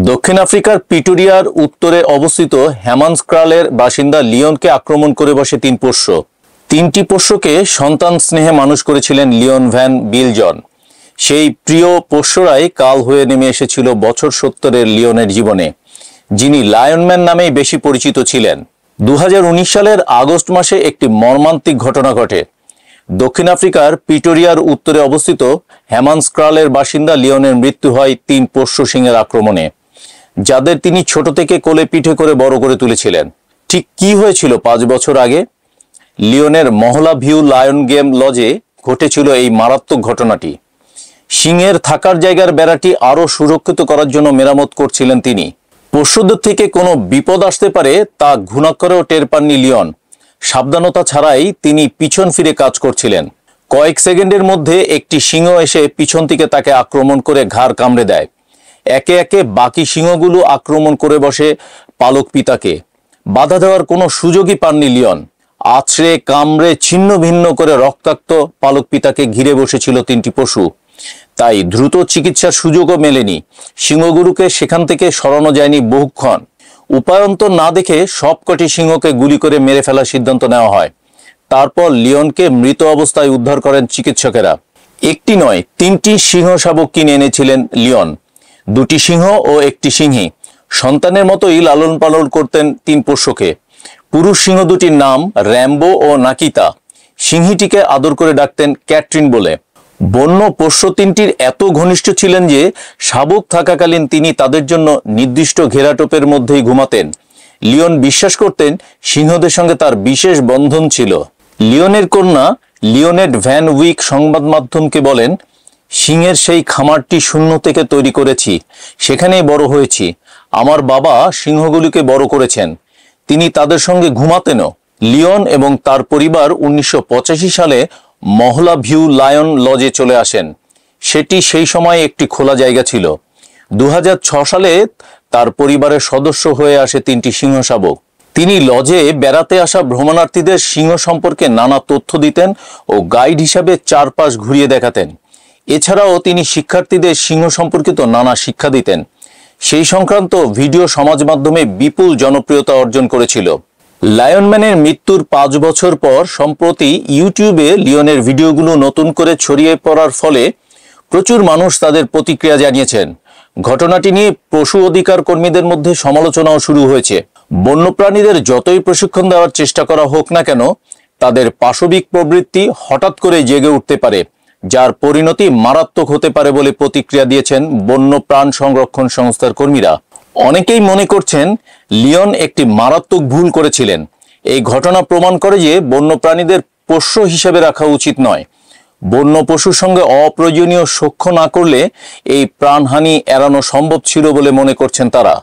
দক্ষিণ আফ্রিকার প্রিটোরিয়ার উত্তরে অবস্থিত হ্যামান্সক্রালের বাসিন্দা লিওনকে আক্রমণ করে বসে তিন পোষ্য। তিনটি পোষ্যকে সন্তান স্নেহে মানুষ করেছিলেন লিওন ভ্যান বিলজন। সেই প্রিয় পোষ্যরাই কাল হয়ে নেমে এসেছিল বছর 70-এর লিওনের জীবনে, যিনি লায়নম্যান নামেই বেশি পরিচিত ছিলেন। 2019 সালের আগস্ট মাসে একটি মর্মান্তিক ঘটনা ঘটে। দক্ষিণ আফ্রিকার প্রিটোরিয়ার উত্তরে অবস্থিত হ্যামান্সক্রালের বাসিন্দা লিওনের মৃত্যু হয় তিন পোষ্য সিংহের আক্রমণে, যাদের তিনি ছোট থেকে কোলে পিঠে করে বড় করে তুলেছিলেন। ঠিক কি হয়েছিল 5 বছর আগে? লিওনের মহলা ভিউ লায়ন গেম লজে ঘটেছিল এই মারাত্মক ঘটনাটি। সিংহের থাকার জায়গার বেড়াটি আরো সুরক্ষিত করার জন্য মেরামত করছিলেন তিনি। পোষ্যদের থেকে কোনো বিপদ আসতে পারে তা ঘুণাক্ষরেও টের পাননি লিওন। সাবধানতা ছাড়াই তিনি পিছন ফিরে কাজ করছিলেন। কয়েক সেকেন্ডের মধ্যে একটি সিংহ এসে পিছন থেকে তাকে আক্রমণ করে ঘাড় কামড়ে দেয়। একে একে বাকি সিংহগুলো আক্রমণ করে বসে পালক পিতাকে। বাধা দেওয়ার কোনো সুযোগই পাননি লিওন। আছড়ে কামড়ে ছিন্ন ভিন্ন করে রক্তাক্ত পালক পিতাকে ঘিরে বসেছিল তিনটি পশু। তাই দ্রুত চিকিৎসার সুযোগও মেলেনি। সিংহগুলোকে সেখান থেকে সরানো যায়নি বহুক্ষণ। উপায়ন্তর না দেখে সবকটি সিংহকে গুলি করে মেরে ফেলার সিদ্ধান্ত নেওয়া হয়। তারপর লিওনকে মৃত অবস্থায় উদ্ধার করেন চিকিৎসকেরা। একটি নয়, 3টি সিংহ শাবক কিনে এনেছিলেন লিওন। 2টি সিংহ ও একটি সিংহী। সন্তানের মতোই লালন পালন করতেন তিন পোষ্যকে। পুরুষ সিংহ দুটির নাম র্যাম্বো ও নাকিতা। সিংহীটিকে আদর করে ডাকতেন ক্যাটরিন বলে। বন্য পোষ্য তিনটির এত ঘনিষ্ঠ ছিলেন যে শাবক থাকাকালীন তিনি তাদের জন্য নির্দিষ্ট ঘেরাটোপের মধ্যেই ঘুমাতেন। লিওন বিশ্বাস করতেন সিংহদের সঙ্গে তার বিশেষ বন্ধন ছিল। লিওনের কন্যা লিওনেট ভ্যান উইক সংবাদ মাধ্যমকে বলেন, সিংহের সেই খামারটি শূন্য থেকে তৈরি করেছি, সেখানেই বড় হয়েছি। আমার বাবা সিংহগুলিকে বড় করেছেন, তিনি তাদের সঙ্গে ঘুমাতেনও। লিওন এবং তার পরিবার 1985 সালে মহলা ভিউ লায়ন লজে চলে আসেন। সেটি সেই সময় একটি খোলা জায়গা ছিল। 2006 সালে তার পরিবারের সদস্য হয়ে আসে 3টি সিংহ শাবক। তিনি লজে বেড়াতে আসা ভ্রমণার্থীদের সিংহ সম্পর্কে নানা তথ্য দিতেন ও গাইড হিসাবে চারপাশ ঘুরিয়ে দেখাতেন। এছাড়াও তিনি শিক্ষার্থীদের সিংহ সম্পর্কিত নানা শিক্ষা দিতেন। সেই সংক্রান্ত ভিডিও সমাজ মাধ্যমে বিপুল জনপ্রিয়তা অর্জন করেছিল। লায়নম্যানের মৃত্যুর 5 বছর পর সম্প্রতি ইউটিউবে লিওনের ভিডিওগুলো নতুন করে ছড়িয়ে পড়ার ফলে প্রচুর মানুষ তাদের প্রতিক্রিয়া জানিয়েছেন। ঘটনাটি নিয়ে পশু অধিকার কর্মীদের মধ্যে সমালোচনাও শুরু হয়েছে। বন্যপ্রাণীদের যতই প্রশিক্ষণ দেওয়ার চেষ্টা করা হোক না কেন, তাদের পাশবিক প্রবৃত্তি হঠাৎ করে জেগে উঠতে পারে, যার পরিণতি মারাত্মক হতে পারে বলে প্রতিক্রিয়া দিয়েছেন বন্য প্রাণ সংরক্ষণ সংস্থার কর্মীরা। অনেকেই মনে করছেন লিওন একটি মারাত্মক ভুল করেছিলেন। এই ঘটনা প্রমাণ করে যে বন্যপ্রাণীদের পোষ্য হিসেবে রাখা উচিত নয়। বন্য পশুর সঙ্গে অপ্রয়োজনীয় সখ্য না করলে এই প্রাণহানি এড়ানো সম্ভব ছিল বলে মনে করছেন তারা।